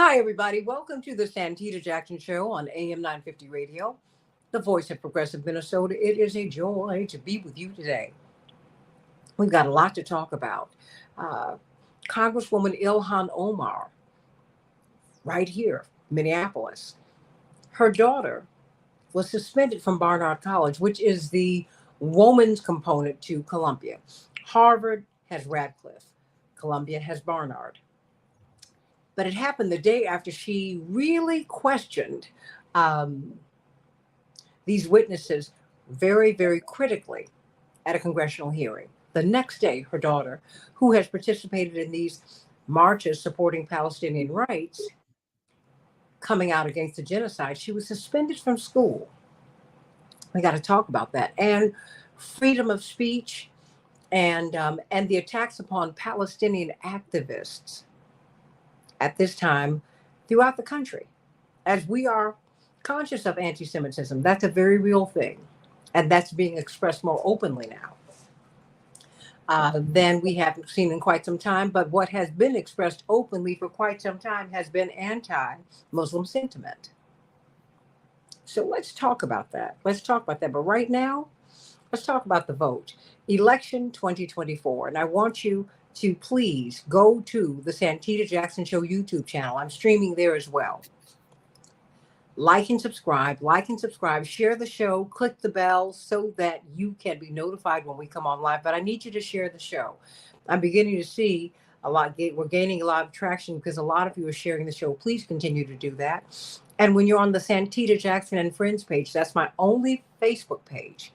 Hi, everybody. Welcome to the Santita Jackson Show on AM 950 Radio, the voice of progressive Minnesota. It is a joy to be with you today. We've got a lot to talk about. Uh, Congresswoman Ilhan Omar, right here, Minneapolis. Her daughter was suspended from Barnard College, which is the woman's component to Columbia. Harvard has Radcliffe, Columbia has Barnard. But it happened the day after she really questioned um, these witnesses very, very critically at a congressional hearing. The next day, her daughter, who has participated in these marches supporting Palestinian rights, coming out against the genocide, she was suspended from school. We got to talk about that. And freedom of speech and the attacks upon Palestinian activists at this time throughout the country, as we are conscious of anti-Semitism. That's a very real thing, and that's being expressed more openly now than we have seen in quite some time. But what has been expressed openly for quite some time has been anti-Muslim sentiment. So let's talk about that. Let's talk about that. But right now, let's talk about the vote. Election 2024. And I want you to please go to the Santita Jackson Show YouTube channel. I'm streaming there as well. Like and subscribe, share the show, click the bell so that you can be notified when we come on live. But I need you to share the show. I'm beginning to see we're gaining a lot of traction because a lot of you are sharing the show. Please continue to do that. And when you're on the Santita Jackson and Friends page, that's my only Facebook page.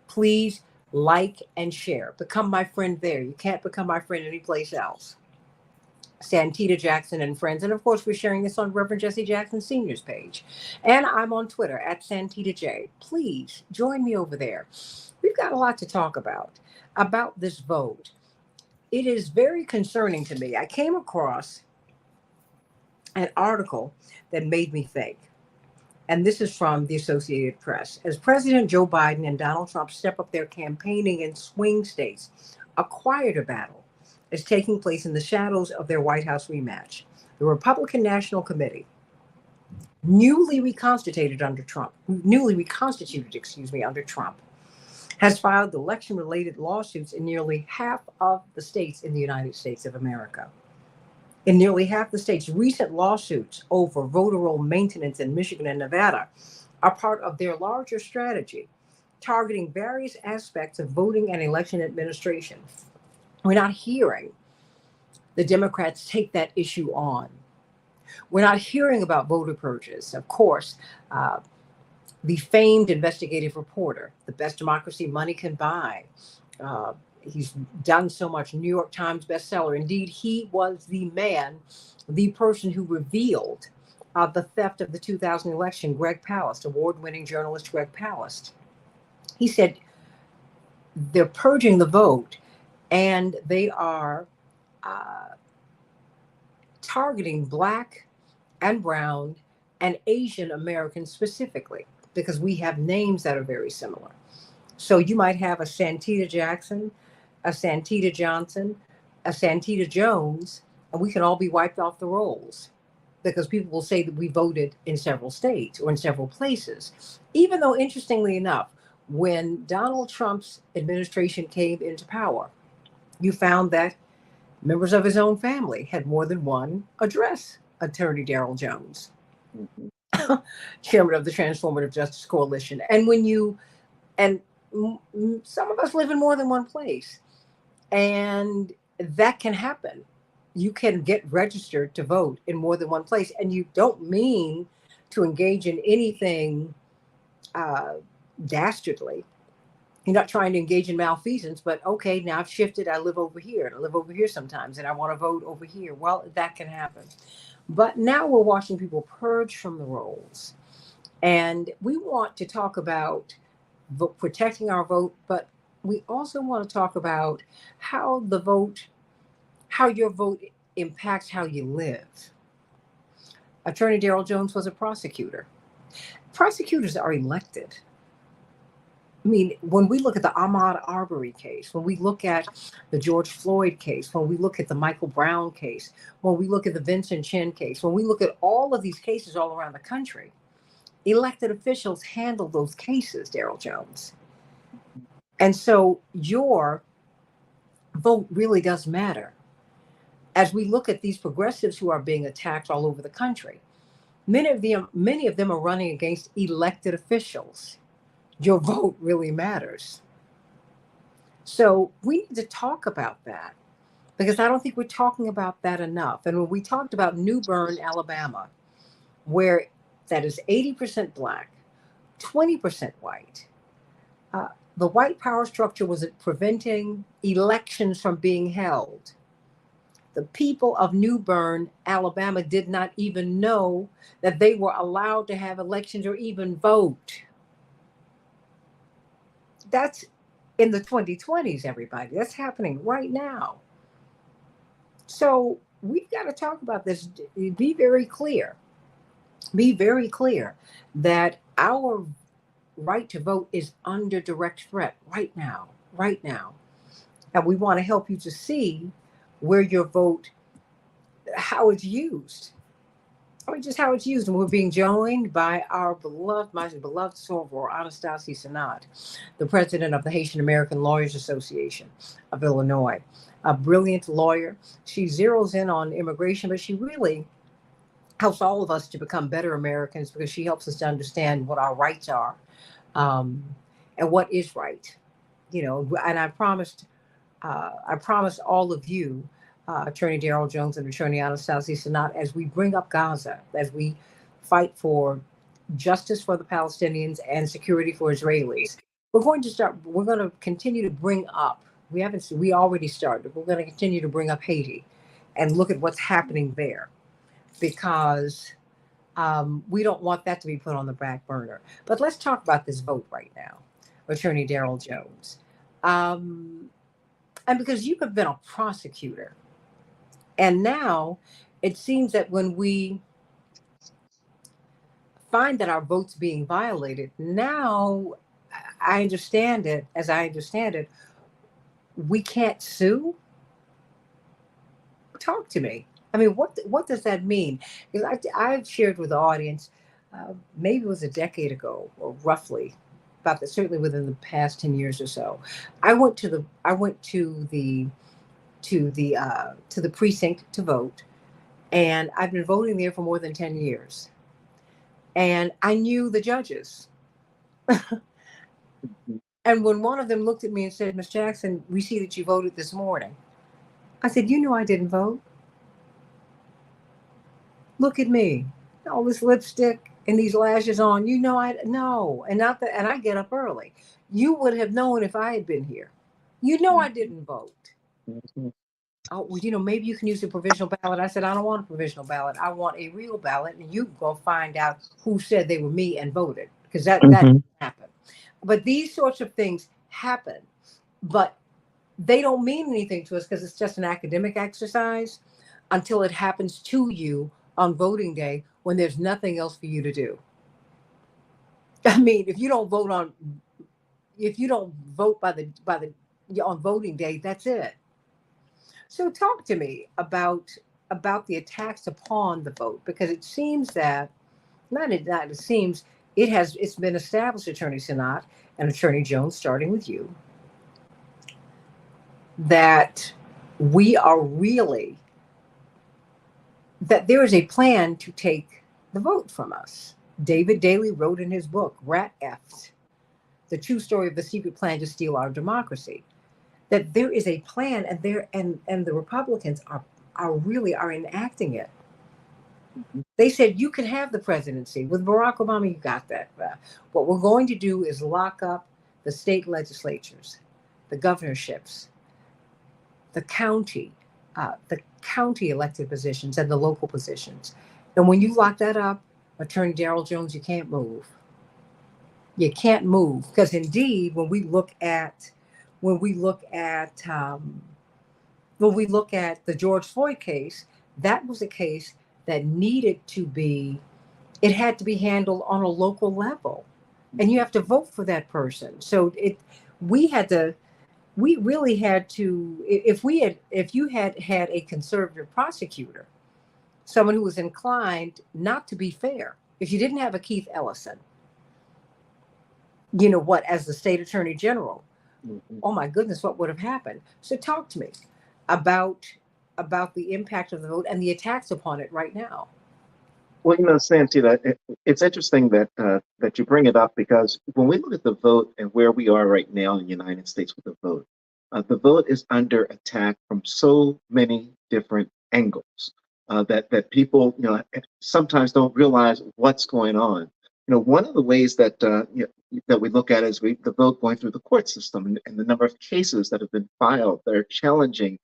Please like and share. Become my friend there. You can't become my friend anyplace else. Santita Jackson and Friends. And of course, we're sharing this on Reverend Jesse Jackson Sr.'s page. And I'm on Twitter at Santita J. Please join me over there. We've got a lot to talk about this vote. It is very concerning to me. I came across an article that made me think. And this is from the Associated Press. As President Joe Biden and Donald Trump step up their campaigning in swing states, a quieter battle is taking place in the shadows of their White House rematch. The Republican National Committee, newly reconstituted under Trump, has filed election-related lawsuits in nearly half of the states in the United States of America. In nearly half the states, recent lawsuits over voter roll maintenance in Michigan and Nevada are part of their larger strategy, targeting various aspects of voting and election administration. We're not hearing the Democrats take that issue on. We're not hearing about voter purges. Of course, the famed investigative reporter, the best democracy money can buy, he's done so much, New York Times bestseller. Indeed, he was the person who revealed the theft of the 2000 election, Greg Palast, award-winning journalist Greg Palast. He said they're purging the vote and they are targeting Black and Brown and Asian Americans specifically because we have names that are very similar. So you might have a Santita Jackson, a Santita Johnson, a Santita Jones, and we can all be wiped off the rolls because people will say that we voted in several states or in several places. Even though, interestingly enough, when Donald Trump's administration came into power, you found that members of his own family had more than one address. Attorney Darrell Jones, chairman of the Transformative Justice Coalition. And some of us live in more than one place, and that can happen. You can get registered to vote in more than one place, and you don't mean to engage in anything dastardly. You're not trying to engage in malfeasance, but okay, now I've shifted. I live over here, and I live over here sometimes, and I want to vote over here. Well, that can happen. But now we're watching people purge from the rolls. And we want to talk about protecting our vote, but we also want to talk about how your vote impacts how you live. Attorney Darrell Jones was a prosecutor. Prosecutors are elected. I mean, when we look at the Ahmaud Arbery case, when we look at the George Floyd case, when we look at the Michael Brown case, when we look at the Vincent Chin case, when we look at all of these cases all around the country, elected officials handle those cases, Daryl Jones. And so your vote really does matter. As we look at these progressives who are being attacked all over the country, many of them are running against elected officials. Your vote really matters. So we need to talk about that because I don't think we're talking about that enough. And when we talked about New Bern, Alabama, where that is 80% Black, 20% white, uh, the white power structure was preventing elections from being held. The people of New Bern, Alabama, did not even know that they were allowed to have elections or even vote. That's in the 2020s, everybody. That's happening right now. So we've got to talk about this. Be very clear. Be very clear that our right to vote is under direct threat right now. Right now. And we want to help you to see where your vote, how it's used. I mean, just how it's used. And we're being joined by my beloved soror, Anastasia Sanat, the president of the Haitian American Lawyers Association of Illinois. A brilliant lawyer. She zeroes in on immigration, but she really helps all of us to become better Americans because she helps us to understand what our rights are, and what is right. And I promised all of you, Attorney Daryl Jones and Attorney Anastasia Sanat, as we bring up Gaza, as we fight for justice for the Palestinians and security for Israelis, we're going to continue to bring up, we already started, we're going to continue to bring up Haiti and look at what's happening there because we don't want that to be put on the back burner. But let's talk about this vote right now, Attorney Daryl Jones. And because you have been a prosecutor, and now it seems that when we find that our votes being violated, now I understand it, as I understand it, we can't sue. Talk to me. I mean, what does that mean? Because I've shared with the audience, maybe it was a decade ago, or roughly, about that, certainly within the past 10 years or so. I went to the precinct to vote, and I've been voting there for more than 10 years. And I knew the judges. And when one of them looked at me and said, "Miss Jackson, we see that you voted this morning." I said, "You know I didn't vote. Look at me. All this lipstick and these lashes on. You know I no." And not that, and I get up early. You would have known if I had been here. You know I didn't vote. Oh, well, maybe you can use a provisional ballot. I said, "I don't want a provisional ballot. I want a real ballot, and you go find out who said they were me and voted," because that didn't happen. But these sorts of things happen, but they don't mean anything to us because it's just an academic exercise until it happens to you on voting day when there's nothing else for you to do. I mean, if you don't vote on voting day, that's it. So talk to me about the attacks upon the vote, because it seems that it's been established, Attorney Sanat and Attorney Jones, starting with you, that that there is a plan to take the vote from us. David Daley wrote in his book, Rat F's, The True Story of the Secret Plan to Steal Our Democracy, that there is a plan, and the Republicans are enacting it. They said, you can have the presidency. With Barack Obama, you got that. What we're going to do is lock up the state legislatures, the governorships, the county elected positions, and the local positions. And when you lock that up, Attorney Daryl Jones, you can't move. You can't move, because indeed, when we look at the George Floyd case, that was a case that it had to be handled on a local level. and you have to vote for that person. So we had to, we really had to, if you had had a conservative prosecutor, someone who was inclined not to be fair, if you didn't have a Keith Ellison, you know what, as the state attorney general, Mhm. oh my goodness, what would have happened? So talk to me about about the impact of the vote and the attacks upon it right now. Well, Santita, it's interesting that that you bring it up because when we look at the vote and where we are right now in the United States with the vote is under attack from so many different angles that people sometimes don't realize what's going on. One of the ways that that we look at is the vote going through the court system and the number of cases that have been filed that are challenging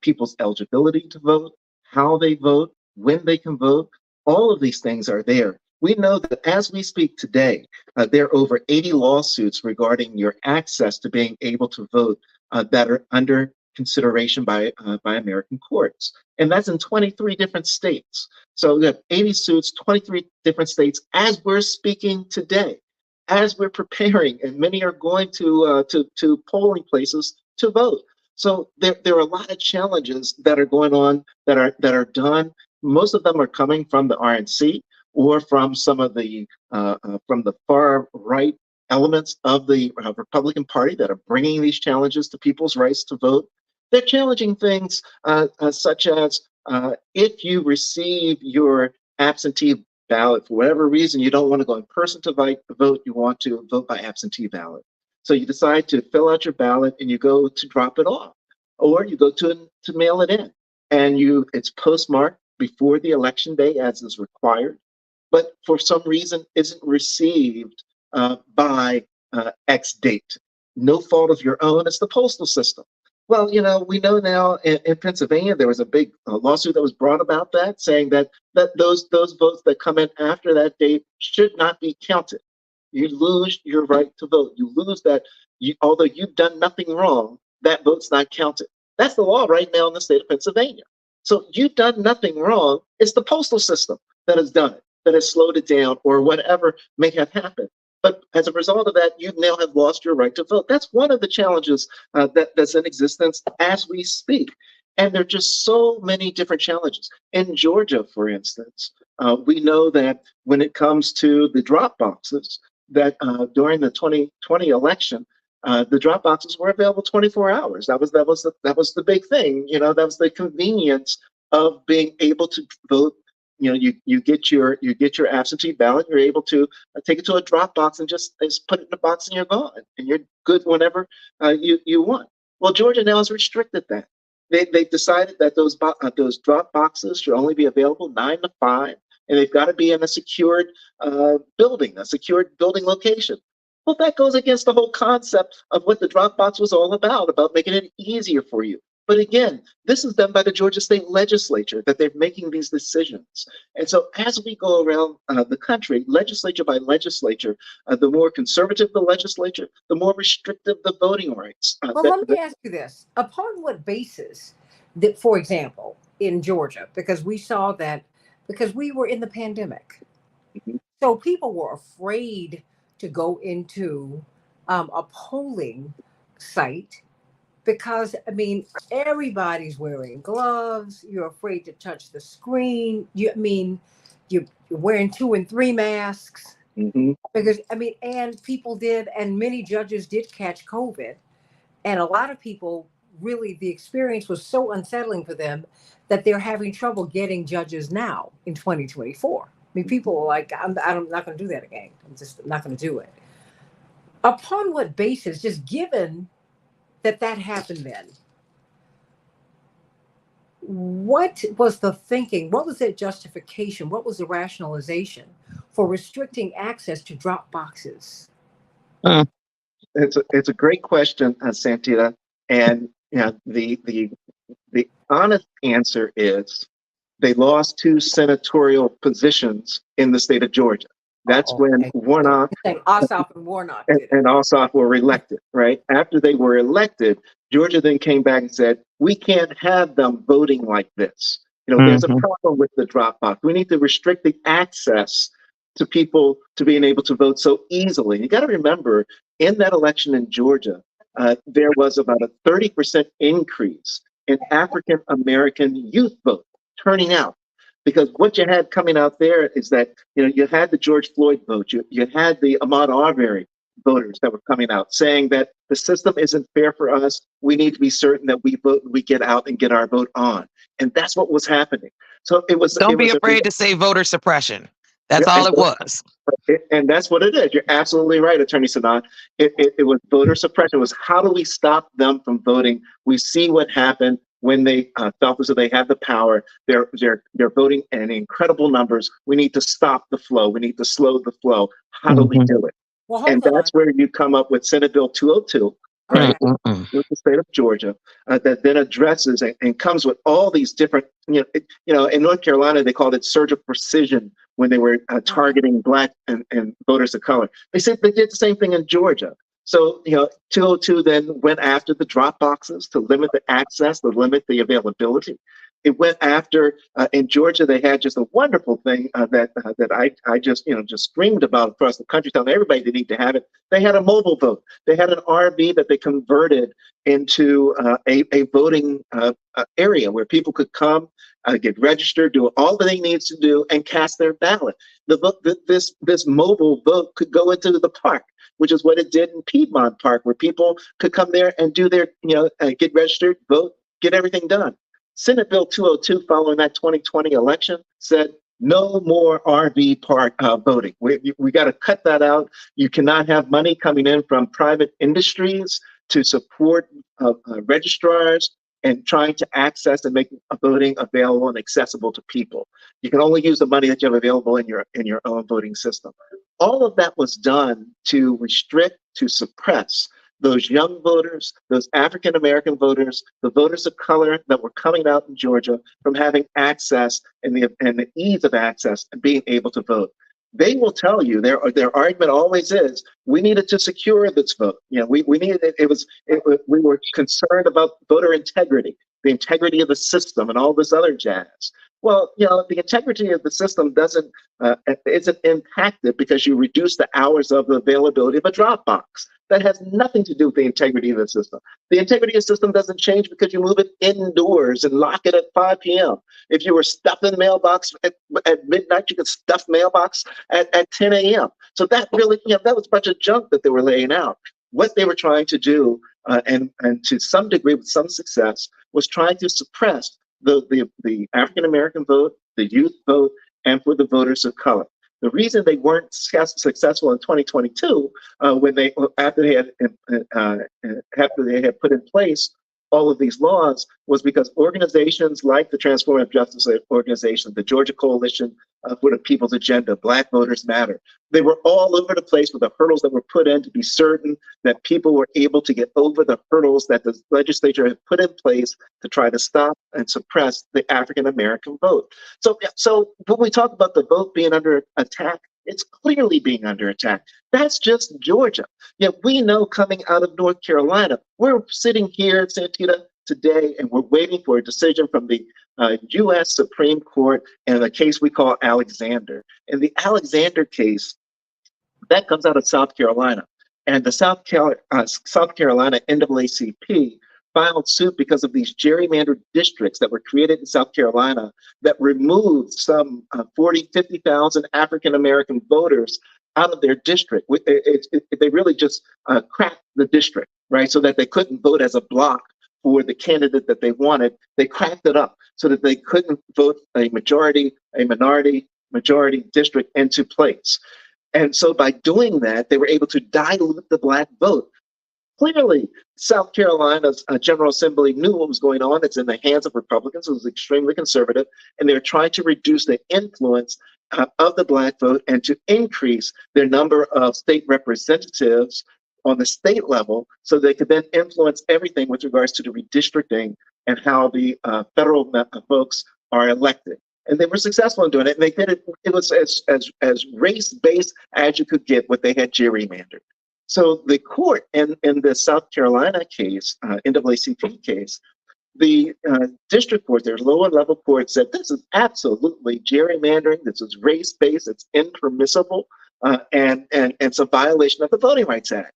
people's eligibility to vote, how they vote, when they can vote. All of these things are there. We know that as we speak today, there are over 80 lawsuits regarding your access to being able to vote that are under consideration by American courts. And that's in 23 different states. So we have 80 suits, 23 different states as we're speaking today, as we're preparing, and many are going to polling places to vote. So there are a lot of challenges that are going on that are done. Most of them are coming from the RNC or from some of from the far right elements of the Republican Party that are bringing these challenges to people's rights to vote. They're challenging things such as if you receive your absentee ballot for whatever reason, you don't want to go in person to vote, you want to vote by absentee ballot. So you decide to fill out your ballot and you go to drop it off, or you go to mail it in, and it's postmarked before the election day as is required, but for some reason isn't received by X date. No fault of your own. It's the postal system. Well, we know now in Pennsylvania there was a big lawsuit that was brought about that, saying that those votes that come in after that date should not be counted. You lose your right to vote. You lose that. Although you've done nothing wrong, that vote's not counted. That's the law right now in the state of Pennsylvania. So you've done nothing wrong. It's the postal system that has done it, that has slowed it down, or whatever may have happened. But as a result of that, you now have lost your right to vote. That's one of the challenges that's in existence as we speak. And there are just so many different challenges. In Georgia, for instance, we know that when it comes to the drop boxes, that during the 2020 election, the drop boxes were available 24 hours. That was the big thing. That was the convenience of being able to vote. You get your absentee ballot. You're able to take it to a drop box and just put it in the box, and you're gone, and you're good whenever you want. Well, Georgia now has restricted that. They decided that those drop boxes should only be available 9 to 5, and they've got to be in a secured building location. Well, that goes against the whole concept of what the Dropbox was all about making it easier for you. But again, this is done by the Georgia State Legislature, that they're making these decisions. And so as we go around the country, legislature by legislature, the more conservative the legislature, the more restrictive the voting rights. Well, let me ask you this. Upon what basis, that, for example, in Georgia, because we saw that, because we were in the pandemic. Mhm. So people were afraid to go into a polling site because, I mean, everybody's wearing gloves. You're afraid to touch the screen. You're wearing 2 and 3 masks Mhm. because, I mean, and people did, and many judges did catch COVID. And a lot of people really, the experience was so unsettling for them that they're having trouble getting judges now in 2024. I mean, people are like, I'm not going to do that again. I'm just not going to do it. Upon what basis, just given that that happened then, what was the thinking? What was the justification? What was the rationalization for restricting access to drop boxes? It's a great question, Santita, and the honest answer is they lost 2 senatorial positions in the state of Georgia. That's Oh, when okay. Warnock Ossoff and Warnock did it. and Ossoff were elected, right? After they were elected, Georgia then came back and said, we can't have them voting like this. There's a Hmm. problem with the drop box. We need to restrict the access to people to being able to vote so easily. You got to remember, in that election in Georgia, there was about a 30% increase in African American youth vote turning out. Because what you had coming out there is that, you had the George Floyd vote, you had the Ahmaud Arbery voters that were coming out saying that the system isn't fair for us. We need to be certain that we vote, we get out and get our vote on. And that's what was happening. So Don't be afraid to say voter suppression. That's all it was. And that's what it is. You're absolutely right, Attorney Sanan. It was voter suppression. It was, how do we stop them from voting? We see what happened when they felt as though they had the power. They're voting in incredible numbers. We need to stop the flow. We need to slow the flow. How do we do it? Well, And that's where you come up with Senate Bill 202, right, with the state of Georgia, that then addresses and comes with all these different, in North Carolina, they called it surge of precision when they were targeting Black and voters of color. They said they did the same thing in Georgia. So, 202 then went after the drop boxes to limit the access, to limit the availability. It went after, in Georgia, they had just a wonderful thing that I just screamed about across the country, telling everybody they need to have it. They had a mobile vote. They had an RV that they converted into a voting area where people could come, get registered, do all that they need to do, and cast their ballot. This mobile vote could go into the park, which is what it did in Piedmont Park, where people could come there and do their, get registered, vote, get everything done. Senate Bill 202, following that 2020 election, said no more RV park voting. We got to cut that out. You cannot have money coming in from private industries to support registrars and trying to access and make voting available and accessible to people. You can only use the money that you have available in your own voting system. All of that was done to restrict, to suppress those young voters, those African American voters, the voters of color that were coming out in Georgia from having access and the ease of access and being able to vote. They will tell you, their argument always is, we needed to secure this vote. We needed we were concerned about voter integrity, the integrity of the system, and all this other jazz. Well, the integrity of the system isn't impacted because you reduce the hours of the availability of a drop box. That has nothing to do with the integrity of the system. The integrity of the system doesn't change because you move it indoors and lock it at 5 p.m. If you were stuffing the mailbox at midnight, you could stuff mailbox at 10 a.m. So that really, that was a bunch of junk that they were laying out. What they were trying to do, and to some degree with some success, was trying to suppress the African American vote, the youth vote, and for the voters of color. The reason they weren't successful in 2022, after they had put in place all of these laws, was because organizations like the Transformative Justice Organization, the Georgia Coalition for the People's Agenda, Black Voters Matter, they were all over the place with the hurdles that were put in to be certain that people were able to get over the hurdles that the legislature had put in place to try to stop and suppress the African American vote. So when we talk about the vote being under attack, it's clearly being under attack. That's just Georgia. Yet we know, coming out of North Carolina, we're sitting here in Santita today and we're waiting for a decision from the U.S. Supreme Court in a case we call Alexander. In the Alexander case, that comes out of South Carolina. And the South Carolina NAACP filed suit because of these gerrymandered districts that were created in South Carolina that removed some 40, 50,000 African-American voters out of their district. They really just cracked the district, right? So that they couldn't vote as a block for the candidate that they wanted. They cracked it up so that they couldn't vote a minority district into place. And so by doing that, they were able to dilute the Black vote. Clearly, South Carolina's General Assembly knew what was going on. It's in the hands of Republicans. It was extremely conservative, and they're trying to reduce the influence of the Black vote and to increase their number of state representatives on the state level so they could then influence everything with regards to the redistricting and how the federal folks are elected. And they were successful in doing it. And they did it. It was as race-based as you could get what they had gerrymandered. So the court in the South Carolina case, NAACP case, the district court, their lower level court said this is absolutely gerrymandering. This is race based. It's impermissible, and it's a violation of the Voting Rights Act.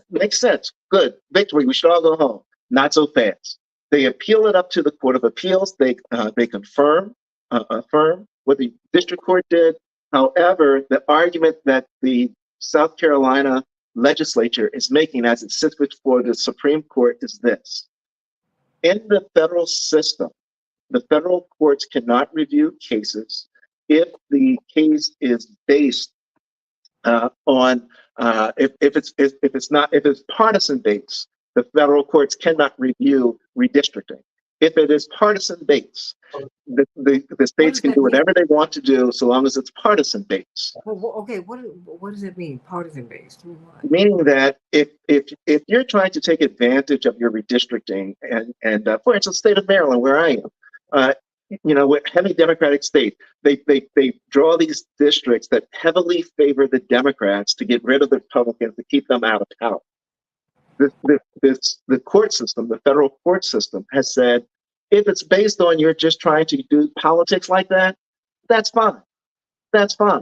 Makes sense. Good victory. We should all go home. Not so fast. They appeal it up to the Court of Appeals. They affirm what the district court did. However, the argument that the South Carolina legislature is making as it sits before the Supreme Court is this. In the federal system, the federal courts cannot review cases if the case is based on if it's partisan based. The federal courts cannot review redistricting. If it is partisan based, the states can do whatever they want to do so long as it's partisan based. Well, okay, what does it mean, partisan based? Meaning that if you're trying to take advantage of your redistricting, and for instance, the state of Maryland, where I am, with heavy Democratic state, they draw these districts that heavily favor the Democrats to get rid of the Republicans, to keep them out of power. The court system, the federal court system, has said, if it's based on you're just trying to do politics like that, that's fine. That's fine.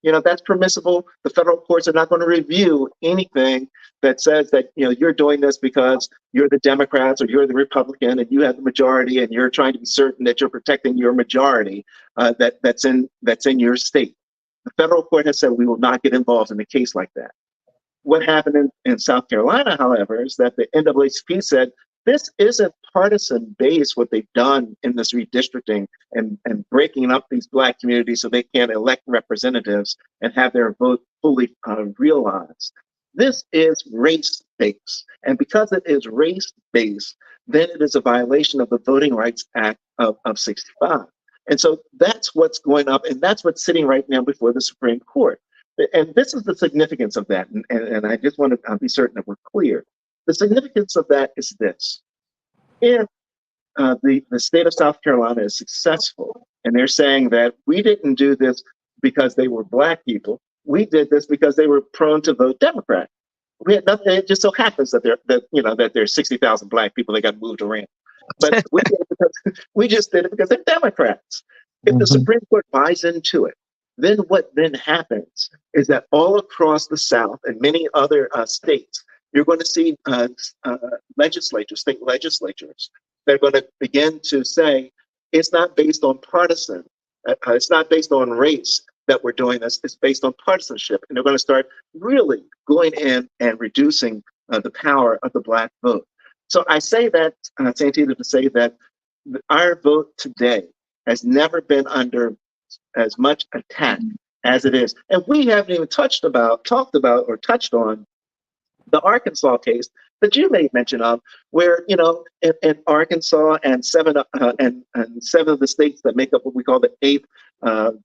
That's permissible. The federal courts are not going to review anything that says that, you're doing this because you're the Democrats or you're the Republican and you have the majority and you're trying to be certain that you're protecting your majority that's in your state. The federal court has said we will not get involved in a case like that. What happened in South Carolina, however, is that the NAACP said this isn't partisan based, what they've done in this redistricting and breaking up these Black communities so they can't elect representatives and have their vote fully realized. This is race-based. And because it is race-based, then it is a violation of the Voting Rights Act of 65. And so that's what's going up, and that's what's sitting right now before the Supreme Court. And this is the significance of that, and I just want to be certain that we're clear. The significance of that is this. If the state of South Carolina is successful, and they're saying that we didn't do this because they were Black people, we did this because they were prone to vote Democrat. We had nothing. It just so happens that there's 60,000 Black people that got moved around, but we just did it because they're Democrats. If the Supreme Court buys into it, then what then happens is that all across the South and many other states, you're going to see state legislatures, they're going to begin to say, it's not based on partisan, it's not based on race that we're doing this, it's based on partisanship. And they're going to start really going in and reducing the power of the Black vote. So I say that, Santita, to say that our vote today has never been under as much attack as it is. And we haven't even talked about the Arkansas case that you made mention of, where, in Arkansas and seven of the states that make up what we call the 8th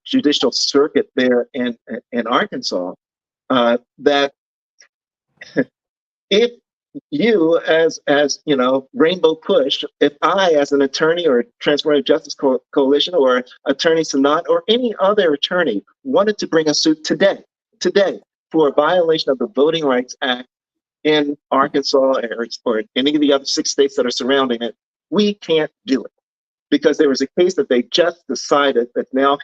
judicial circuit there in Arkansas, that if you as Rainbow Push, if I as an attorney or Transformative Justice Coalition or Attorney Sanat or any other attorney wanted to bring a suit today for a violation of the Voting Rights Act in Arkansas or any of the other 6 states that are surrounding it, we can't do it because there was a case that they just decided that now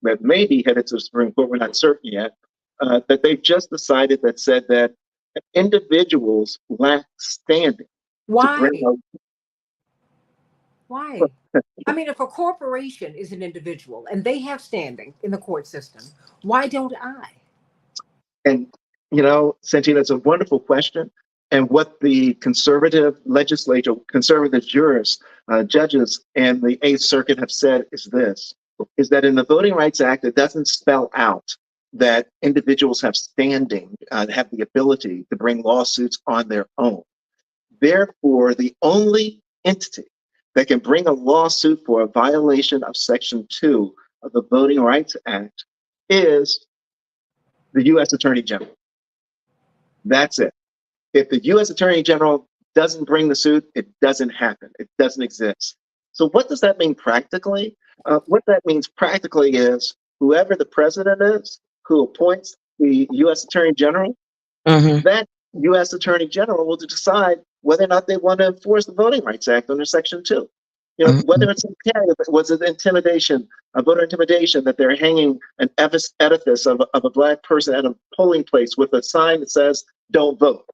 that may be headed to the Supreme Court, we're not certain yet, that they just decided that said that individuals lack standing. Why? Why? I mean, if a corporation is an individual and they have standing in the court system, why don't I? And, Santita, it's a wonderful question. And what the conservative legislature, conservative jurists, judges, and the 8th Circuit have said is that in the Voting Rights Act, it doesn't spell out that individuals have standing, have the ability to bring lawsuits on their own. Therefore, the only entity that can bring a lawsuit for a violation of Section 2 of the Voting Rights Act is the U.S. Attorney General. That's it. If the U.S. Attorney General doesn't bring the suit, it doesn't happen. It doesn't exist. So what does that mean practically? What that means practically is whoever the president is, who appoints the U.S. Attorney General, that U.S. Attorney General will decide whether or not they want to enforce the Voting Rights Act under Section 2. You know, whether it's okay, was it intimidation, a voter intimidation, that they're hanging an edifice of a black person at a polling place with a sign that says, "Don't vote."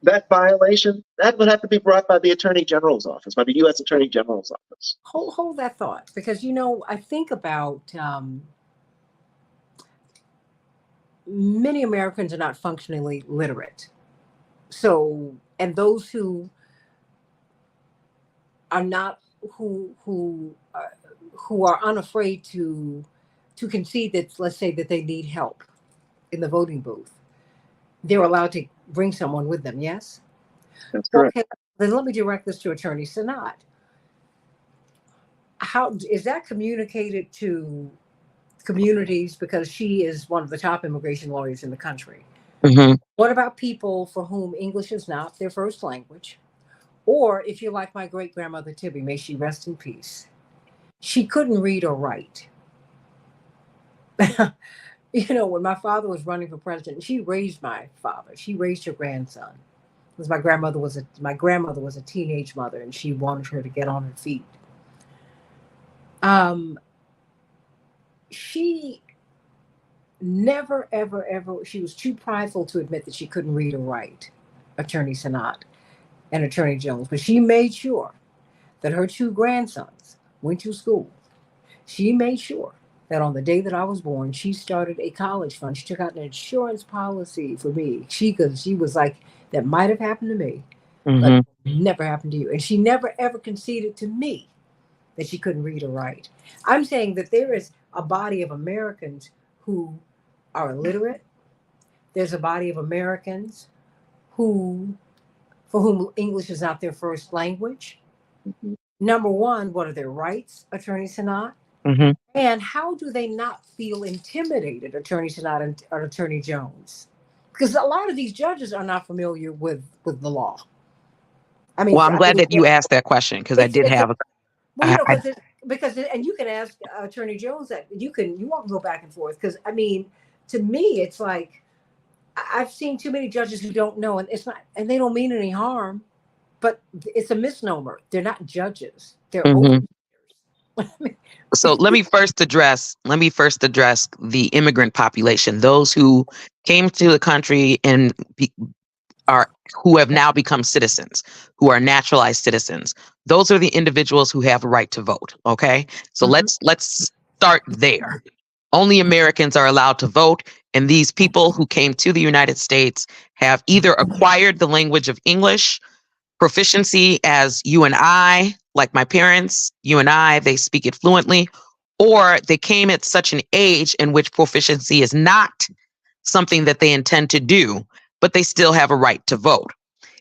That violation, that would have to be brought by the Attorney General's office, by the U.S. Attorney General's office. Hold that thought, because, you know, I think about many Americans are not functionally literate. So, and those who are not, who are unafraid to concede that, let's say that they need help in the voting booth, they're allowed to bring someone with them. Yes, That's correct. Okay, then let me direct this to Attorney Sanat. How is that communicated to communities, because she is one of the top immigration lawyers in the country? Mm-hmm. What about people for whom English is not their first language? Or if you're like my great grandmother Tibby, may she rest in peace, she couldn't read or write. You know, when my father was running for president, she raised my father. She raised her grandson. Because my grandmother was a teenage mother, and she wanted her to get on her feet. She never, ever, ever, she was too prideful to admit that she couldn't read or write, Attorney Sanat and Attorney Jones. But she made sure that her two grandsons went to school. She made sure that on the day that I was born, she started a college fund. She took out an insurance policy for me. She was like, that might have happened to me, but never happened to you. And she never, ever conceded to me that she couldn't read or write. I'm saying that there is a body of Americans who are illiterate. There's a body of Americans for whom English is not their first language. Mhm. Number one, what are their rights, Attorney Sanat? Mm-hmm. And how do they not feel intimidated, Attorney Sanat and Attorney Jones? Because a lot of these judges are not familiar with the law. I mean, Well, I'm glad that you asked that question, because I did have a. Well, you know, and you can ask Attorney Jones that you all can go back and forth, because I mean, to me, it's like I've seen too many judges who don't know, and it's not, and they don't mean any harm, but it's a misnomer. They're not judges; they're overseers. So let me first address the immigrant population, those who came to the country and who have now become citizens, who are naturalized citizens. Those are the individuals who have a right to vote. Okay, so let's start there. Only Americans are allowed to vote, and these people who came to the United States have either acquired the language of English, proficiency as you and I, like my parents, you and I, they speak it fluently, or they came at such an age in which proficiency is not something that they intend to do, but they still have a right to vote.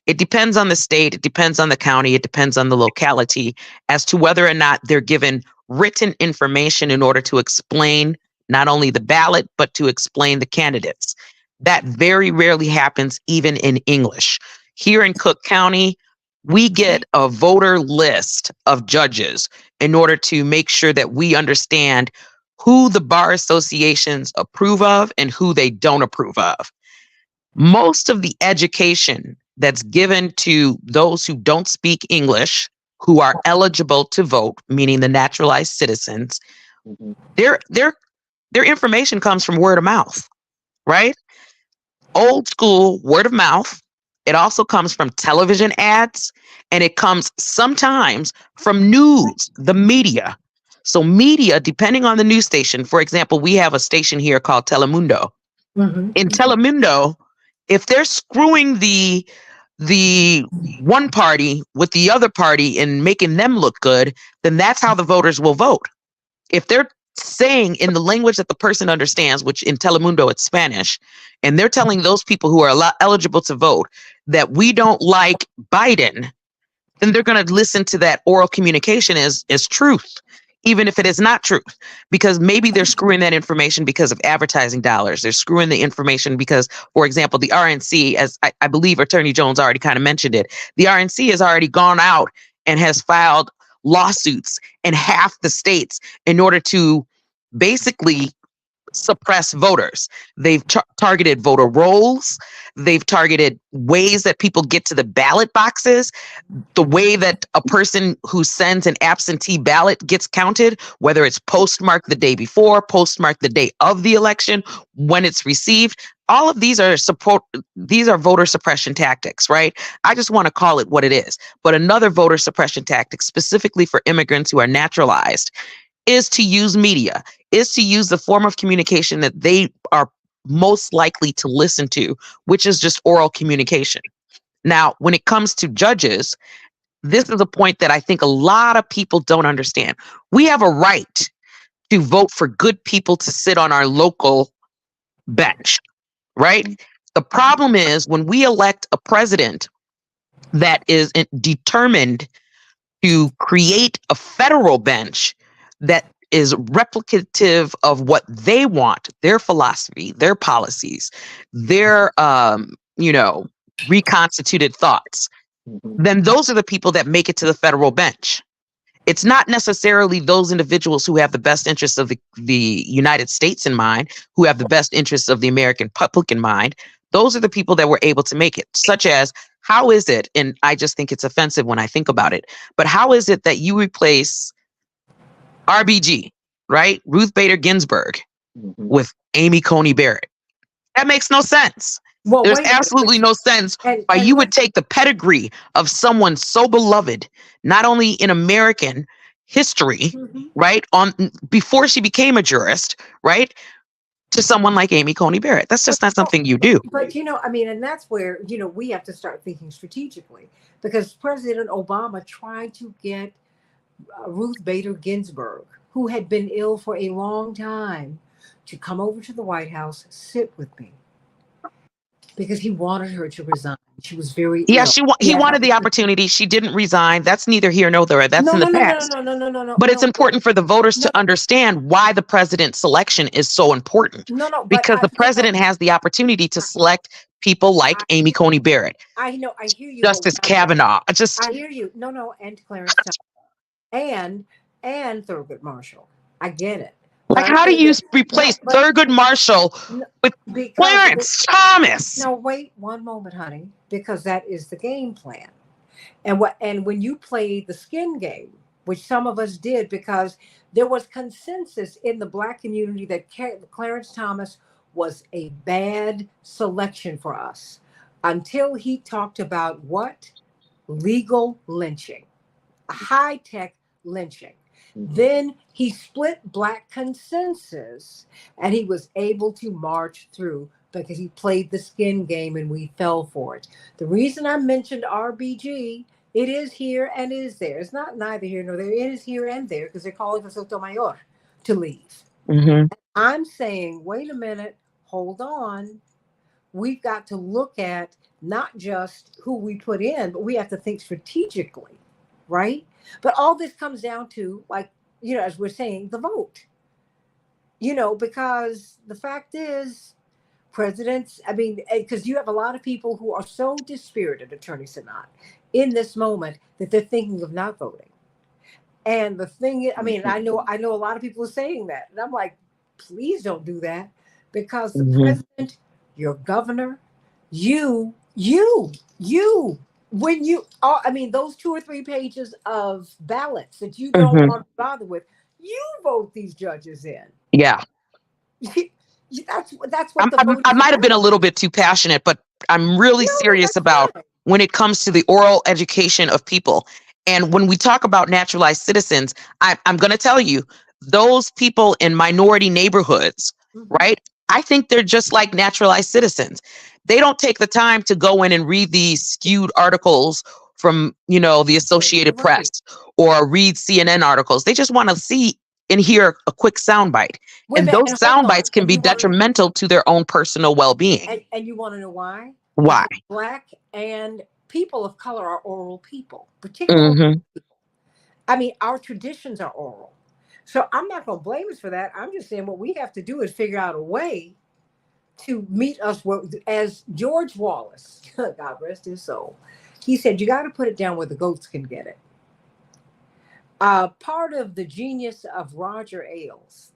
It depends on the state, it depends on the county, it depends on the locality as to whether or not they're given written information in order to explain not only the ballot, but to explain the candidates. That very rarely happens even in English. Here in Cook County, we get a voter list of judges in order to make sure that we understand who the bar associations approve of and who they don't approve of. Most of the education that's given to those who don't speak English, who are eligible to vote, meaning the naturalized citizens, their information comes from word of mouth, right? Old school word of mouth. It also comes from television ads, and it comes sometimes from news, the media. So media, depending on the news station, for example, we have a station here called Telemundo. In Telemundo, if they're screwing the one party with the other party and making them look good, then that's how the voters will vote. If they're saying in the language that the person understands, which in Telemundo it's Spanish, and they're telling those people who are eligible to vote that we don't like Biden, then they're going to listen to that oral communication as truth, even if it is not truth, because maybe they're screwing that information because of advertising dollars. They're screwing the information because, for example, the RNC, as I believe Attorney Jones already kind of mentioned it, the RNC has already gone out and has filed lawsuits in half the states in order to basically suppress voters. They've targeted voter rolls. They've targeted ways that people get to the ballot boxes, the way that a person who sends an absentee ballot gets counted, whether it's postmarked the day before, postmarked the day of the election, when it's received. All of these are voter suppression tactics, right? I just want to call it what it is. But another voter suppression tactic, specifically for immigrants who are naturalized, is to use media, is to use the form of communication that they are most likely to listen to, which is just oral communication. Now, when it comes to judges, this is a point that I think a lot of people don't understand. We have a right to vote for good people to sit on our local bench, right? The problem is when we elect a president that is determined to create a federal bench that is replicative of what they want, their philosophy, their policies, their reconstituted thoughts, then those are the people that make it to the federal bench. It's not necessarily those individuals who have the best interests of the United States in mind, who have the best interests of the American public in mind. Those are the people that were able to make it, such as, how is it, and I just think it's offensive when I think about it, but how is it that you replace RBG, right? Ruth Bader Ginsburg, with Amy Coney Barrett? That makes no sense. Well, There's wait a minute, absolutely no sense why and you would take the pedigree of someone so beloved, not only in American history, right, on before she became a jurist, right, to someone like Amy Coney Barrett. That's just not something you do. But I mean, and that's where we have to start thinking strategically, because President Obama tried to get Ruth Bader Ginsburg, who had been ill for a long time, to come over to the White House, sit with me, because he wanted her to resign. She was very Yeah, ill. he wanted the opportunity. She didn't resign. That's neither here nor there. That's in the past. No. But it's important for the voters to understand why the president's selection is so important. No, because the president has the opportunity to select people like Amy Coney Barrett. I hear you. Justice Kavanaugh. I hear you. No, and Clarence Thomas and Thurgood Marshall. I get it. Like, how do you replace Thurgood Marshall with Clarence Thomas? No, wait 1 moment, honey, because that is the game plan. And when you play the skin game, which some of us did, because there was consensus in the Black community that Clarence Thomas was a bad selection for us, until he talked about what? Legal lynching, a high-tech lynching. Then he split Black consensus, and he was able to march through because he played the skin game and we fell for it. The reason I mentioned RBG, it is here and it is there. It's not neither here nor there. It is here and there because they're calling for Sotomayor to leave. I'm saying, wait a minute, hold on. We've got to look at not just who we put in, but we have to think strategically, right? But all this comes down to, like, as we're saying, the vote. Because the fact is, presidents, I mean, because you have a lot of people who are so dispirited, Attorney Sanat, in this moment that they're thinking of not voting. And the thing is, I mean, I know a lot of people are saying that. And I'm like, please don't do that, because the president, your governor, when you are, I mean, those 2 or 3 pages of ballots that you don't want to bother with, you vote these judges in. Yeah. That's what I might have been a little bit too passionate, but I'm really serious about when it comes to the oral education of people. And when we talk about naturalized citizens, I'm going to tell you, those people in minority neighborhoods, right? I think they're just like naturalized citizens. They don't take the time to go in and read these skewed articles from, the Associated Press, or read CNN articles. They just want to see and hear a quick soundbite. And those sound bites can be detrimental to their own personal well-being. And you want to know why? Why? Because Black and people of color are oral people, particularly people. I mean, our traditions are oral. So I'm not going to blame us for that. I'm just saying what we have to do is figure out a way to meet us as George Wallace, God rest his soul, he said, you got to put it down where the goats can get it. Part of the genius of Roger Ailes,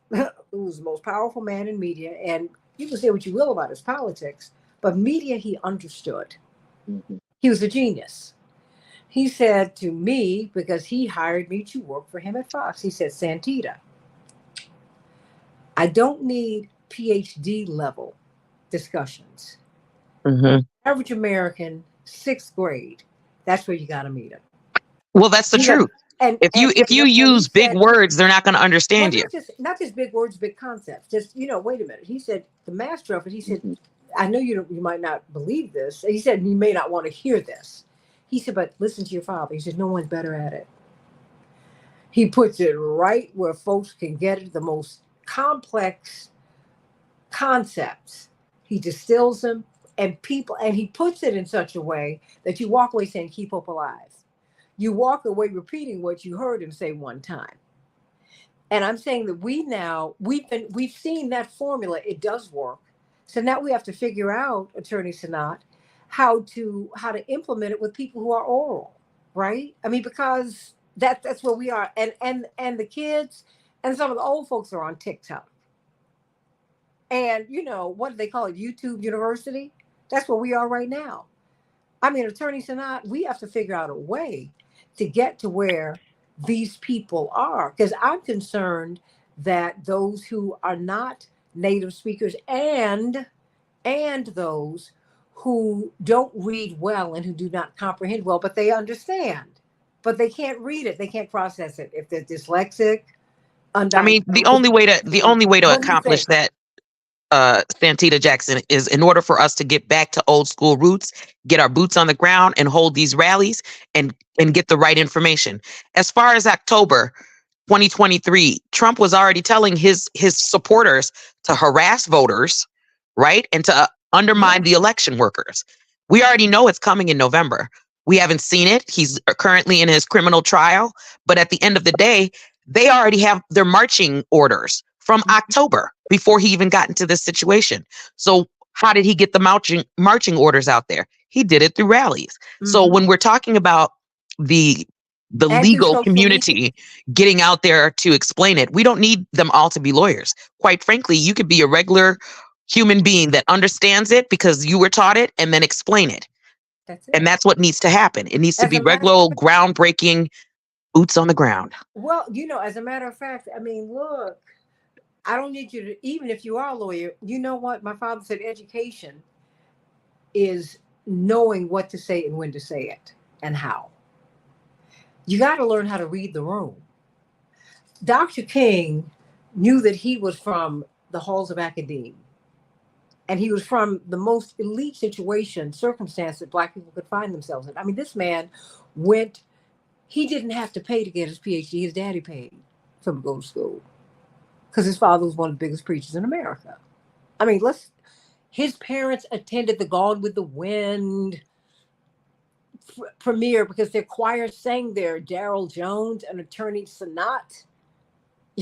who was the most powerful man in media, and you can say what you will about his politics, but media he understood. Mhm. He was a genius. He said to me, because he hired me to work for him at Fox, he said, Santita, I don't need PhD level discussions. Hmm. Average American, sixth grade, that's where you got to meet him. Well, that's the You got, truth. and, If you and he use big said, words, they're not going to well, understand you. not just big words, big concepts. Just wait a minute. He said the master of it. He said, Mhm. I know you might not believe this. He said you may not want to hear this. He said, but listen to your father. He said no one's better at it. He puts it right where folks can get it. The most complex concepts. He distills them and he puts it in such a way that you walk away saying, keep hope alive. You walk away repeating what you heard him say one time. And I'm saying that we've seen that formula. It does work. So now we have to figure out, Attorney Sanat, how to implement it with people who are oral, right? I mean, because that's where we are. And the kids and some of the old folks are on TikTok. And what do they call it? YouTube University? That's where we are right now. I mean, Attorney Sanat, we have to figure out a way to get to where these people are. Because I'm concerned that those who are not native speakers and those who don't read well and who do not comprehend well, but they understand, but they can't read it, they can't process it. If they're dyslexic, I mean, the undiagnosed, only way to what do you accomplish think? that, Santita Jackson, is in order for us to get back to old school roots, get our boots on the ground and hold these rallies and get the right information. As far as October 2023, Trump was already telling his supporters to harass voters, right? And to Yeah. undermine the election workers. We already know it's coming in November. We haven't seen it. He's currently in his criminal trial, but at the end of the day, they already have their marching orders from October before he even got into this situation. So how did he get the marching orders out there? He did it through rallies. So Hmm. when we're talking about the And through legal social media. community getting out there to explain it, we don't need them all to be lawyers. Quite frankly, you could be a regular human being that understands it because you were taught it, and then explain it. That's And it. that's what needs to happen. It needs to As be a matter regular, old groundbreaking, boots on the ground. Well, as a matter of fact, I mean, look, I don't need you to, even if you are a lawyer, you know what? My father said education is knowing what to say and when to say it and how. You got to learn how to read the room. Dr. King knew that he was from the halls of academia and he was from the most elite circumstance that Black people could find themselves in. I mean, this man he didn't have to pay to get his PhD. His daddy paid for him to go to school because his father was one of the biggest preachers in America. I mean, his parents attended the Gone with the Wind premiere because their choir sang there. Daryl Jones and Attorney Sanat.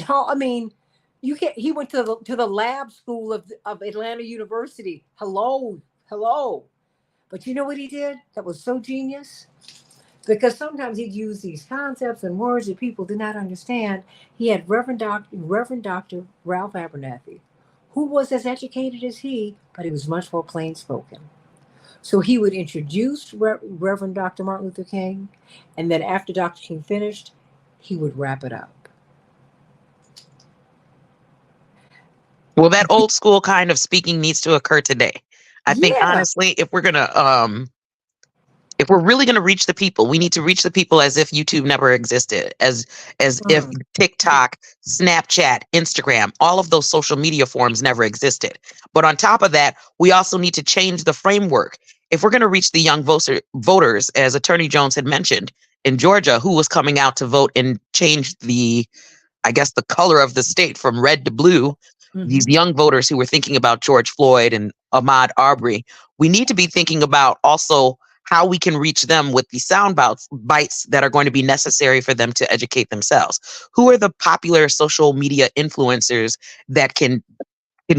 I mean, he went to the lab school of Atlanta University. Hello, hello. But you know what he did? That was so genius. Because sometimes he'd use these concepts and words that people did not understand. He had Reverend Dr. Ralph Abernathy, who was as educated as he, but he was much more plain spoken. So he would introduce Reverend Dr. Martin Luther King, and then after Dr. King finished, he would wrap it up. Well, that old school kind of speaking needs to occur today. I think Yeah. honestly, if we're really going to reach the people, we need to reach the people as if YouTube never existed, as if Mm. TikTok, Snapchat, Instagram, all of those social media forms never existed. But on top of that, we also need to change the framework. If we're going to reach the young voters, as Attorney Jones had mentioned in Georgia, who was coming out to vote and change I guess, the color of the state from red to blue, these Mhm. young voters who were thinking about George Floyd and Ahmaud Arbery, we need to be thinking about also how we can reach them with the bites that are going to be necessary for them to educate themselves. Who are the popular social media influencers that can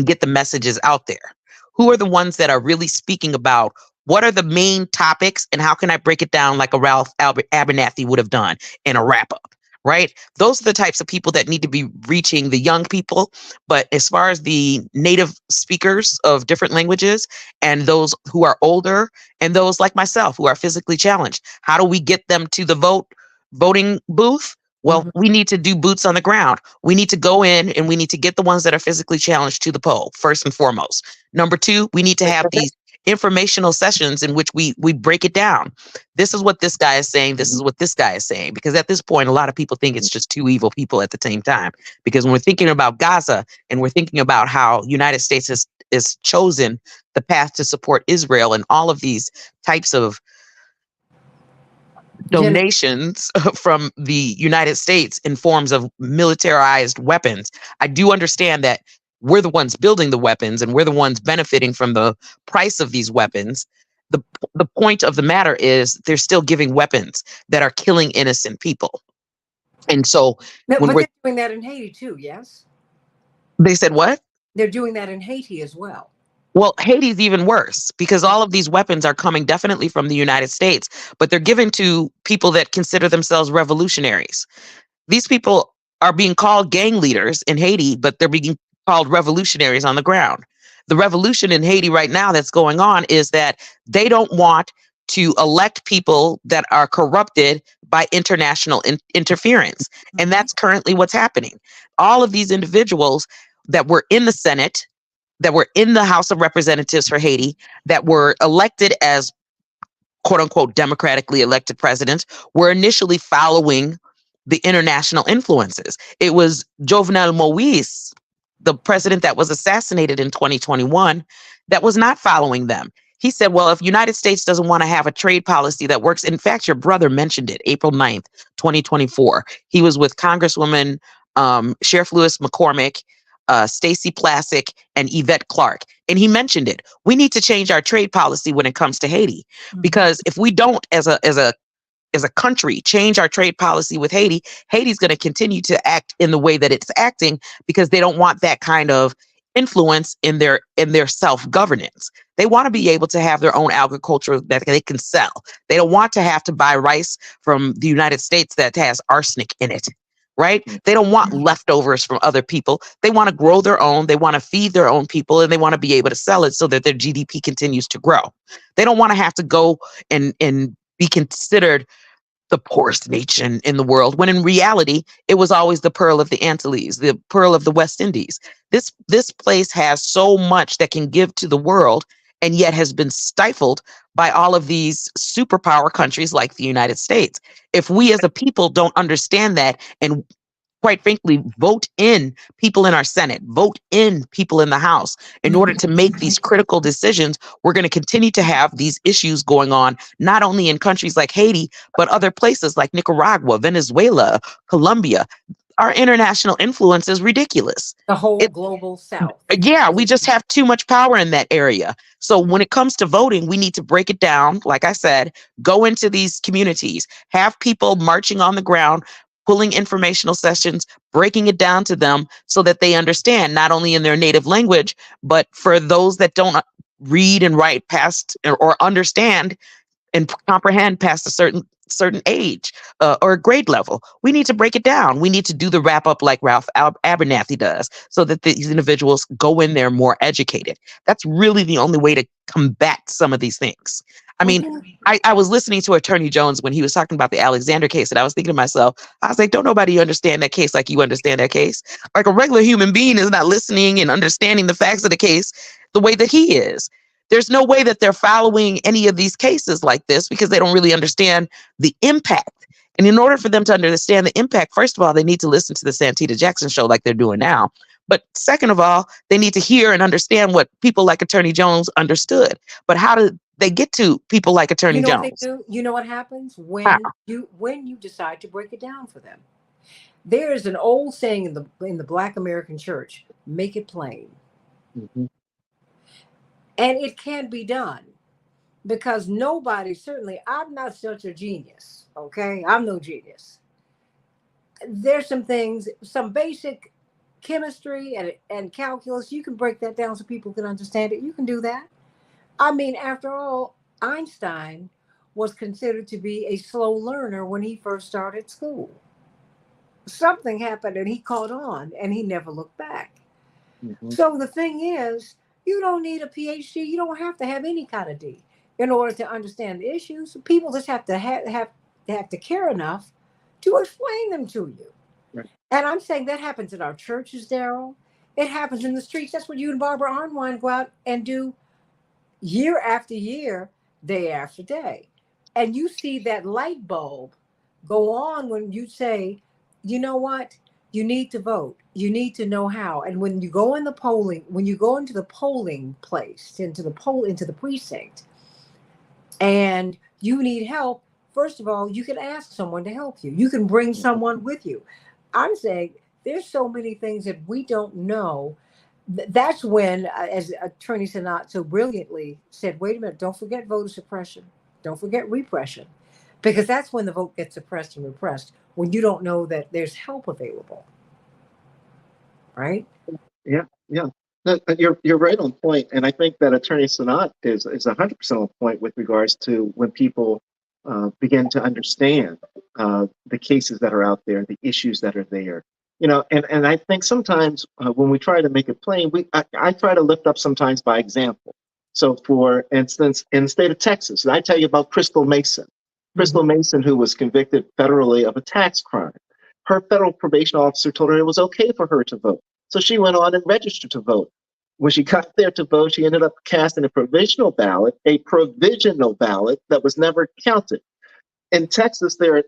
get the messages out there? Who are the ones that are really speaking about what are the main topics and how can I break it down like a Ralph Abernathy would have done in a wrap up? right? Those are the types of people that need to be reaching the young people. But as far as the native speakers of different languages and those who are older and those like myself who are physically challenged, how do we get them to the voting booth? Well, Mhm. we need to do boots on the ground. We need to go in and we need to get the ones that are physically challenged to the poll, first and foremost. Number two, we need to have these informational sessions in which we break it down. This is what this guy is saying. This is what this guy is saying. Because at this point, a lot of people think it's just two evil people at the same time. Because when we're thinking about Gaza and we're thinking about how United States is chosen the path to support Israel and all of these types of Gen- donations from the United States in forms of militarized weapons. I do understand that we're the ones building the weapons and we're the ones benefiting from the price of these weapons. The point of the matter is they're still giving weapons that are killing innocent people. And so No, when but we're they're doing that in Haiti too, yes? they said what? They're doing that in Haiti as well. Well, Haiti's even worse because all of these weapons are coming definitely from the United States, but they're given to people that consider themselves revolutionaries. These people are being called gang leaders in Haiti, but they're being called revolutionaries on the ground. The revolution in Haiti right now that's going on is that they don't want to elect people that are corrupted by international interference. And Mhm. that's currently what's happening. All of these individuals that were in the Senate, that were in the House of Representatives for Haiti, that were elected as quote unquote democratically elected presidents were initially following the international influences. It was Jovenel Moise, the president that was assassinated in 2021, that was not following them. He said, well, if United States doesn't want to have a trade policy that works, in fact, your brother mentioned it, April 9th, 2024. He was with Congresswoman Sheriff Lewis McCormick, Stacey Plassick, and Yvette Clark. And he mentioned it. We need to change our trade policy when it comes to Haiti, Mhm. because if we don't, as a country, change our trade policy with Haiti, Haiti's going to continue to act in the way that it's acting because they don't want that kind of influence in their self-governance. They want to be able to have their own agriculture that they can sell. They don't want to have to buy rice from the United States that has arsenic in it. Right? They don't want leftovers from other people. They want to grow their own. They want to feed their own people and they want to be able to sell it so that their GDP continues to grow. They don't want to have to go and be considered the poorest nation in the world, when in reality, it was always the pearl of the Antilles, the pearl of the West Indies. This place has so much that can give to the world, and yet has been stifled by all of these superpower countries like the United States. If we as a people don't understand that and quite frankly, vote in people in our Senate, vote in people in the House in order to make these critical decisions, we're going to continue to have these issues going on, not only in countries like Haiti, but other places like Nicaragua, Venezuela, Colombia. Our international influence is ridiculous. The whole It, global South. yeah, we just have too much power in that area. So when it comes to voting, we need to break it down. Like I said, go into these communities, have people marching on the ground, pulling informational sessions, breaking it down to them so that they understand not only in their native language, but for those that don't read and write past or understand and comprehend past a certain age or grade level. We need to break it down. We need to do the wrap up like Ralph Abernathy does so that these individuals go in there more educated. That's really the only way to combat some of these things. I Well, mean, I was listening to Attorney Jones when he was talking about the Alexander case, and I was thinking to myself, I was like, don't nobody understand that case like you understand that case. Like a regular human being is not listening and understanding the facts of the case the way that he is. There's no way that they're following any of these cases like this because they don't really understand the impact. And in order for them to understand the impact, first of all, they need to listen to the Santita Jackson show like they're doing now. But second of all, they need to hear and understand what people like Attorney Jones understood. But how do they get to people like you Attorney know what they Jones? do? You know what happens How? when you decide to break it down for them. There is an old saying in the Black American church: "Make it plain," Mhm. and it can be done because nobody. Certainly, I'm not such a genius. Okay, I'm no genius. There's some things, some basic chemistry and calculus. You can break that down so people can understand it. You can do that. I mean, after all, Einstein was considered to be a slow learner when he first started school. something happened and he caught on and he never looked back. Mhm. So the thing is, you don't need a PhD. You don't have to have any kind of D in order to understand the issues. People just have to have to care enough to explain them to you. Right. And I'm saying that happens in our churches, Daryl. It happens in the streets. That's what you and Barbara Arnwine go out and do year after year, day after day. And you see that light bulb go on when you say, you know what? You need to vote. You need to know how. And when you go in the polling, when you go into the polling place, into the precinct, and you need help, first of all, you can ask someone to help you. You can bring someone with you. I'm saying there's so many things that we don't know. That's when, as Attorney Sanat so brilliantly said, wait a minute, don't forget voter suppression. Don't forget repression. Because that's when the vote gets suppressed and repressed, when you don't know that there's help available, right? Yeah, yeah. No, you're right on point, and I think that Attorney Sanat is 100% on point with regards to when people begin to understand the cases that are out there, the issues that are there. You know, and I think sometimes when we try to make it plain, I try to lift up sometimes by example. So, for instance, in the state of Texas, and I tell you about Crystal Mason. Crystal Mhm. Mason, who was convicted federally of a tax crime. Her federal probation officer told her it was okay for her to vote. So she went on and registered to vote. When she got there to vote, she ended up casting a provisional ballot that was never counted. In Texas, they're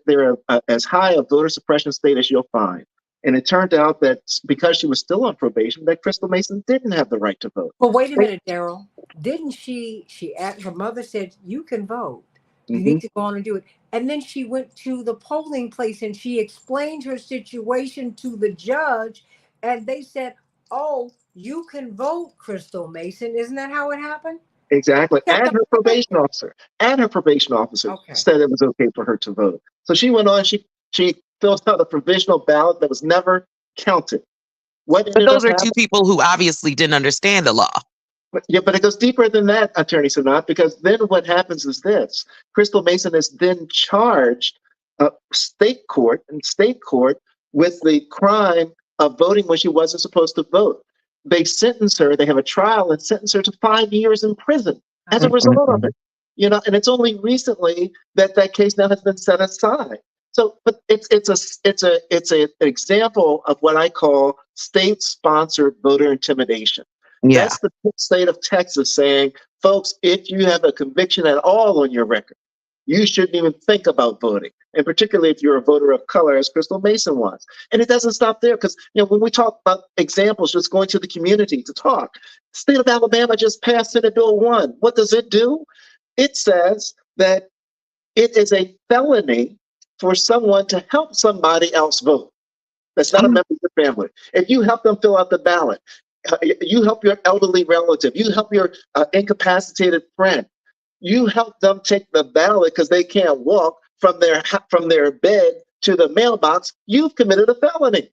as high a voter suppression state as you'll find. And it turned out that because she was still on probation, that Crystal Mason didn't have the right to vote. But wait a They, minute, Daryl. Didn't she asked, her mother said, you can vote. You Mhm. need to go on and do it. And then she went to the polling place and she explained her situation to the judge. And they said, oh, you can vote, Crystal Mason. Isn't that how it happened? Exactly. Kept on And her probation officer Okay. said it was okay for her to vote. So she went on, she filled out a provisional ballot that was never counted. What But ended up those are two happening? people who obviously didn't understand the law. Yeah, but it goes deeper than that, Attorney Sanat, because then what happens is this. Crystal Mason is then charged in state court with the crime of voting when she wasn't supposed to vote. They sentence her, they have a trial and sentence her to 5 years in prison as a result of Mm-mm-mm. it. You know, and it's only recently that that case now has been set aside. So, but it's a example of what I call state-sponsored voter intimidation. Yeah, That's the state of Texas saying, folks, if you have a conviction at all on your record, you shouldn't even think about voting. And particularly if you're a voter of color, as Crystal Mason was. And it doesn't stop there because, you know, when we talk about examples, just going to the community to talk, the state of Alabama just passed Senate Bill 1. What does it do? It says that it is a felony for someone to help somebody else vote. That's not a Mm, member of the family. If you help them fill out the ballot, you help your elderly relative, you help your incapacitated friend, you help them take the ballot because they can't walk from their bed to the mailbox. You've committed a felony.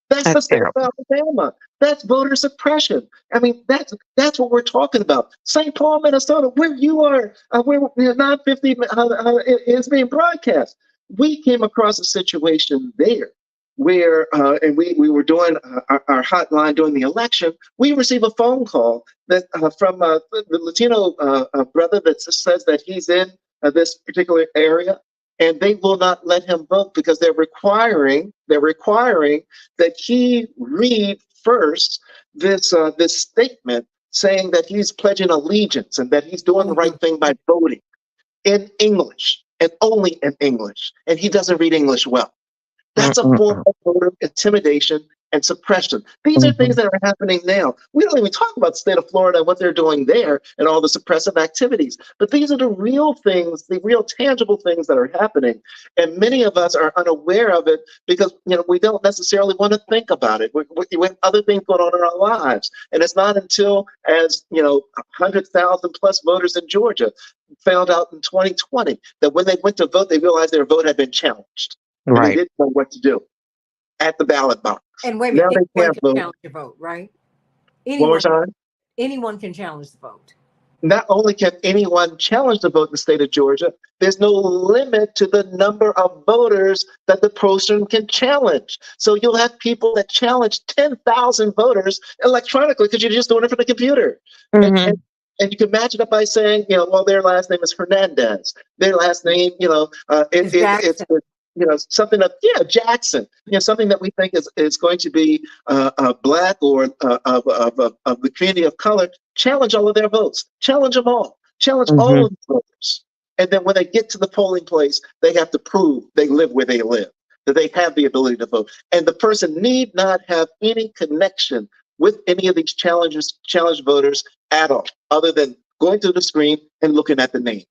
That's the that's state terrible. of Alabama. That's voter suppression. I mean, that's what we're talking about. St. Paul, Minnesota, where you are, where 950 is being broadcast. We came across a situation there where, and we were doing our hotline during the election. We received a phone call that from the Latino brother that says that he's in this particular area, and they will not let him vote because they're requiring that he read first this statement saying that he's pledging allegiance and that he's doing the Mhm. right thing by voting in English and only in English, and he doesn't read English well. That's a form Mm-mm-mm. of voter intimidation and suppression. These are things Mhm. that are happening now. We don't even talk about the state of Florida and what they're doing there and all the suppressive activities. But these are the real things, the real tangible things that are happening. And many of us are unaware of it because we don't necessarily want to think about it. We have other things going on in our lives. And it's not until, as 100,000 plus voters in Georgia found out in 2020 that when they went to vote, they realized their vote had been challenged and they Right. didn't know what to do at the ballot box. And wait a Now minute, they anyone can't can vote. challenge your vote, right? One more Anyone time. anyone can challenge the vote. Not only can anyone challenge the vote in the state of Georgia, there's no limit to the number of voters that the person can challenge. So you'll have people that challenge 10,000 voters electronically because you're just doing it from the computer. And, Hmm. and, and you can match it up by saying, well, their last name is Hernandez. Their last name, It's Jackson. something that, Jackson, something that we think is going to be black or of the community of color. Challenge all of their votes. Challenge them all. Challenge Hmm. all of the voters. And then when they get to the polling place, they have to prove they live where they live, that they have the ability to vote. And the person need not have any connection with any of these challenged voters at all, other than going to the screen and looking at the name.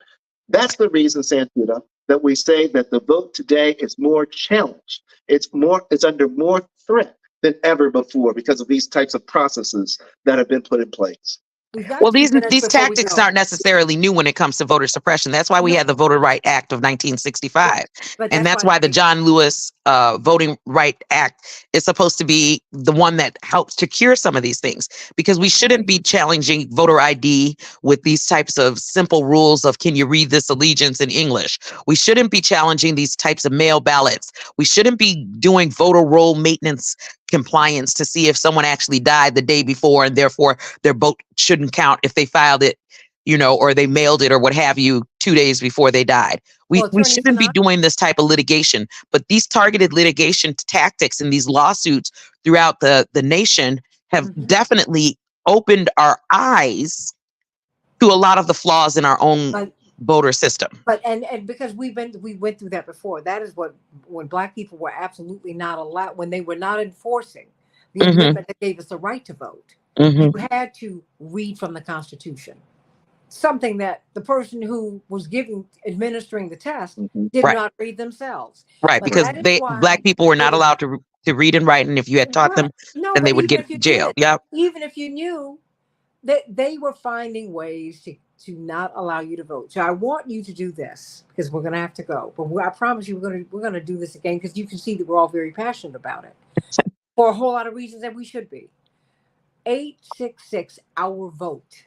That's the reason, Santita, that we say that the vote today is more challenged. It's under more threat than ever before because of these types of processes that have been put in place. We've got Well, 2 minutes these before we tactics go. aren't necessarily new when it comes to voter suppression. That's why we No, had the Voter Right Act of 1965. right. But And that's that's why why the John Lewis Voting Right Act is supposed to be the one that helps to cure some of these things, because we shouldn't be challenging voter ID with these types of simple rules of, can you read this allegiance in English? We shouldn't be challenging these types of mail ballots. We shouldn't be doing voter roll maintenance compliance to see if someone actually died the day before and therefore their vote shouldn't count if they filed it, or they mailed it or what have you 2 days before they died. We Attorney shouldn't be Sanat, doing this type of litigation, but these targeted litigation tactics and these lawsuits throughout the nation have mhm. definitely opened our eyes to a lot of the flaws in our own But voter system. and because we went through that before. That is what, when Black people were absolutely not allowed, when they were not enforcing the Hmm. amendment that gave us the right to vote. You Hmm. had to read from the Constitution, something that the person who was administering the test Mhm. did Right, not read themselves. right, But because that is Black why people were it not is allowed to read and write, and if you had taught right. them, No, then they but would even get if you jailed. did, Yep. even if you knew, that they were finding ways to not allow you to vote. So I want you to do this, because we're going to have to go. But I promise you, we're going to do this again, because you can see that we're all very passionate about it for a whole lot of reasons that we should be. 866 our vote.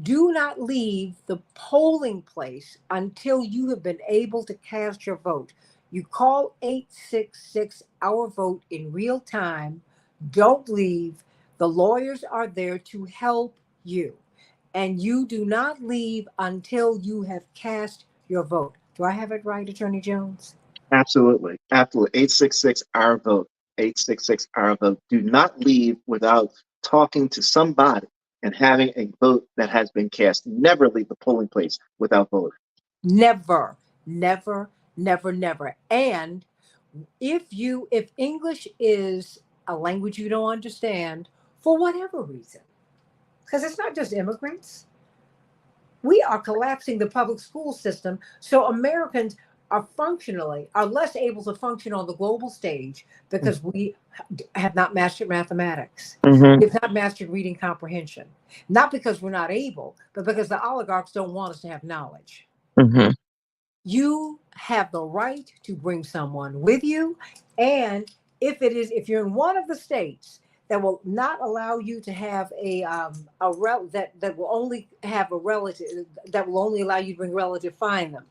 Do not leave the polling place until you have been able to cast your vote. You call 866 our vote in real time. Don't leave. The lawyers are there to help you. And you do not leave until you have cast your vote. Do I have it right, Attorney Jones? Absolutely. Absolutely. 866 our vote. 866 our vote. Do not leave without talking to somebody and having a vote that has been cast. Never leave the polling place without voting. Never, never, never, never. And if English is a language you don't understand for whatever reason, because it's not just immigrants, we are collapsing the public school system, so Americans are less able to function on the global stage because we have not mastered mathematics. Hmm. We have not mastered reading comprehension, not because we're not able, but because the oligarchs don't want us to have knowledge. Hmm. You have the right to bring someone with you. And if you're in one of the states that will not allow you to have that will only have a relative, that will only allow you to bring a relative, find them.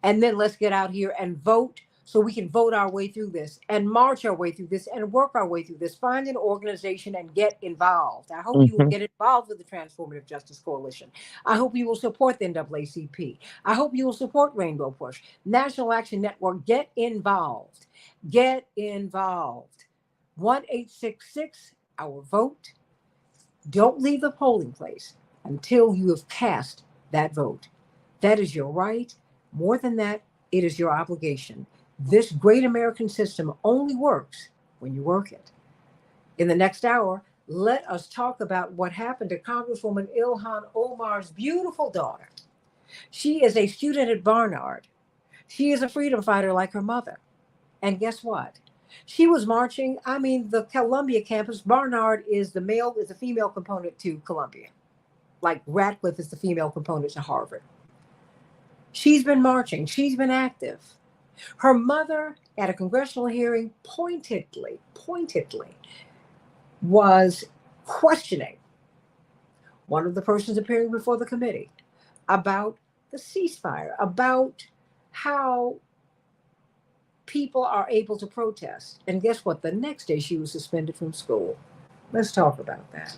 And then let's get out here and vote, so we can vote our way through this and march our way through this and work our way through this. Find an organization and get involved. I hope you will Hmm. get involved with the Transformative Justice Coalition. I hope you will support the NAACP. I hope you will support Rainbow Push, National Action Network. Get involved. Get involved. 1-866 our vote. Don't leave the polling place until you have cast that vote. That is your right. More than that, it is your obligation. This great American system only works when you work it. In the next hour, let us talk about what happened to Congresswoman Ilhan Omar's beautiful daughter. She is a student at Barnard. She is a freedom fighter like her mother. And guess what? She was marching. I mean, the Columbia campus, Barnard is the female component to Columbia, like Radcliffe is the female component to Harvard. She's been marching, she's been active. Her mother, at a congressional hearing, pointedly was questioning one of the persons appearing before the committee, about the ceasefire, about how people are able to protest. And guess what? The next day she was suspended from school. Let's talk about that.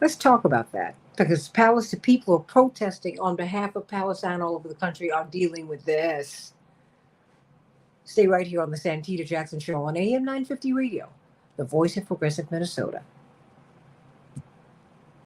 Let's talk about that. Because Palestine people are protesting on behalf of Palestine all over the country are dealing with this. Stay right here on the Santita Jackson Show on AM 950 Radio, the voice of progressive Minnesota.